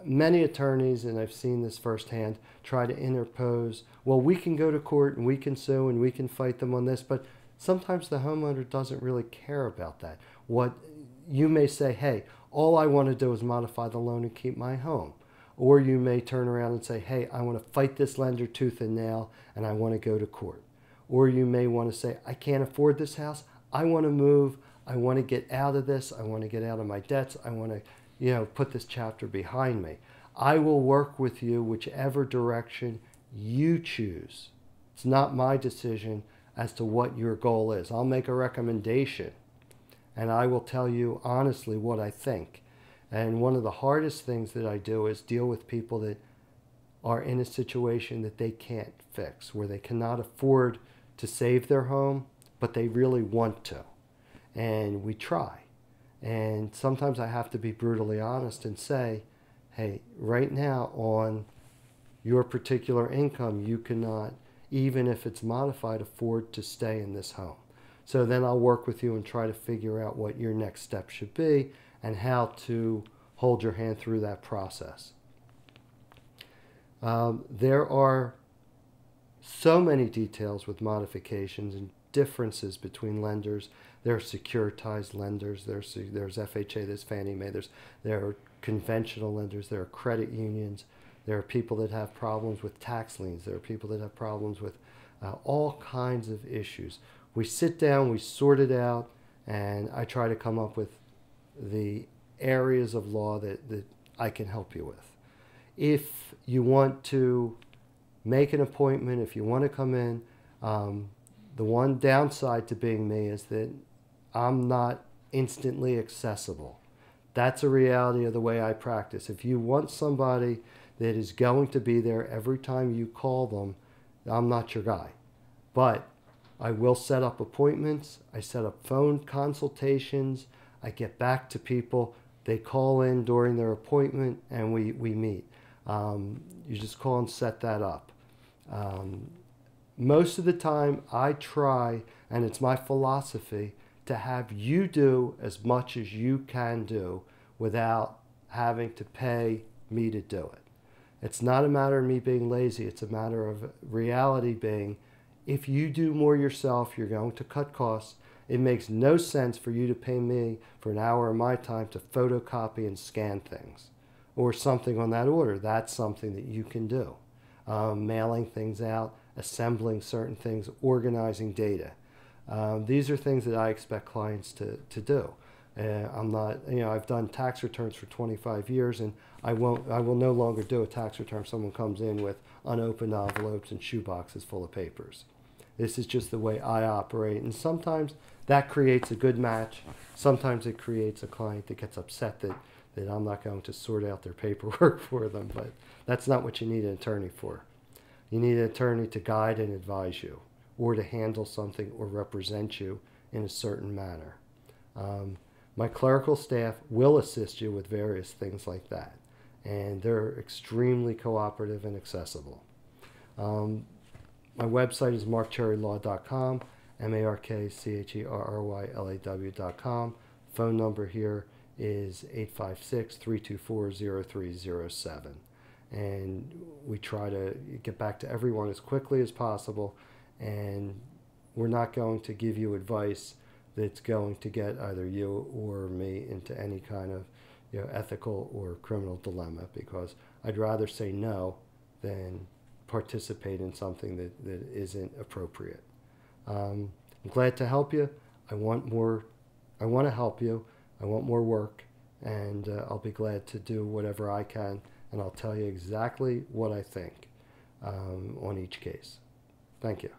Many attorneys, and I've seen this firsthand, try to interpose, well, we can go to court and we can sue and we can fight them on this, but sometimes the homeowner doesn't really care about that. What you may say, hey, all I want to do is modify the loan and keep my home. Or you may turn around and say, hey, I want to fight this lender tooth and nail and I want to go to court. Or you may want to say, I can't afford this house. I want to move. I want to get out of this. I want to get out of my debts. I want to, put this chapter behind me. I will work with you whichever direction you choose. It's not my decision as to what your goal is. I'll make a recommendation and I will tell you honestly what I think. And one of the hardest things that I do is deal with people that are in a situation that they can't fix, where they cannot afford to save their home, but they really want to. And we try. And sometimes I have to be brutally honest and say, hey, right now on your particular income, you cannot, even if it's modified, afford to stay in this home. So then I'll work with you and try to figure out what your next step should be and how to hold your hand through that process. There are so many details with modifications and differences between lenders. There are securitized lenders, there's FHA, there's Fannie Mae, there are conventional lenders, there are credit unions, there are people that have problems with tax liens, there are people that have problems with all kinds of issues. We sit down, we sort it out, and I try to come up with the areas of law that I can help you with. If you want to make an appointment, if you want to come in, the one downside to being me is that I'm not instantly accessible. That's a reality of the way I practice. If you want somebody that is going to be there every time you call them, I'm not your guy. But I will set up appointments. I set up phone consultations. I get back to people. They call in during their appointment and we meet. You just call and set that up. Most of the time I try, and it's my philosophy, to have you do as much as you can do without having to pay me to do it. It's not a matter of me being lazy. It's a matter of reality being, if you do more yourself, you're going to cut costs. It makes no sense for you to pay me for an hour of my time to photocopy and scan things or something on that order. That's something that you can do. Mailing things out, assembling certain things, organizing data. These are things that I expect clients to do. I'm not, I've done tax returns for 25 years and I will no longer do a tax return if someone comes in with unopened envelopes and shoeboxes full of papers. This is just the way I operate, and sometimes that creates a good match. Sometimes it creates a client that gets upset that I'm not going to sort out their paperwork for them, but that's not what you need an attorney for. You need an attorney to guide and advise you, or to handle something or represent you in a certain manner. My clerical staff will assist you with various things like that, and they're extremely cooperative and accessible. My website is markcherrylaw.com, markcherrylaw.com. Phone number here is 856-324-0307. And we try to get back to everyone as quickly as possible, and we're not going to give you advice that's going to get either you or me into any kind of ethical or criminal dilemma, because I'd rather say no than participate in something that isn't appropriate. I'm glad to help you. I want to help you. I want more work, and I'll be glad to do whatever I can, and I'll tell you exactly what I think on each case. Thank you.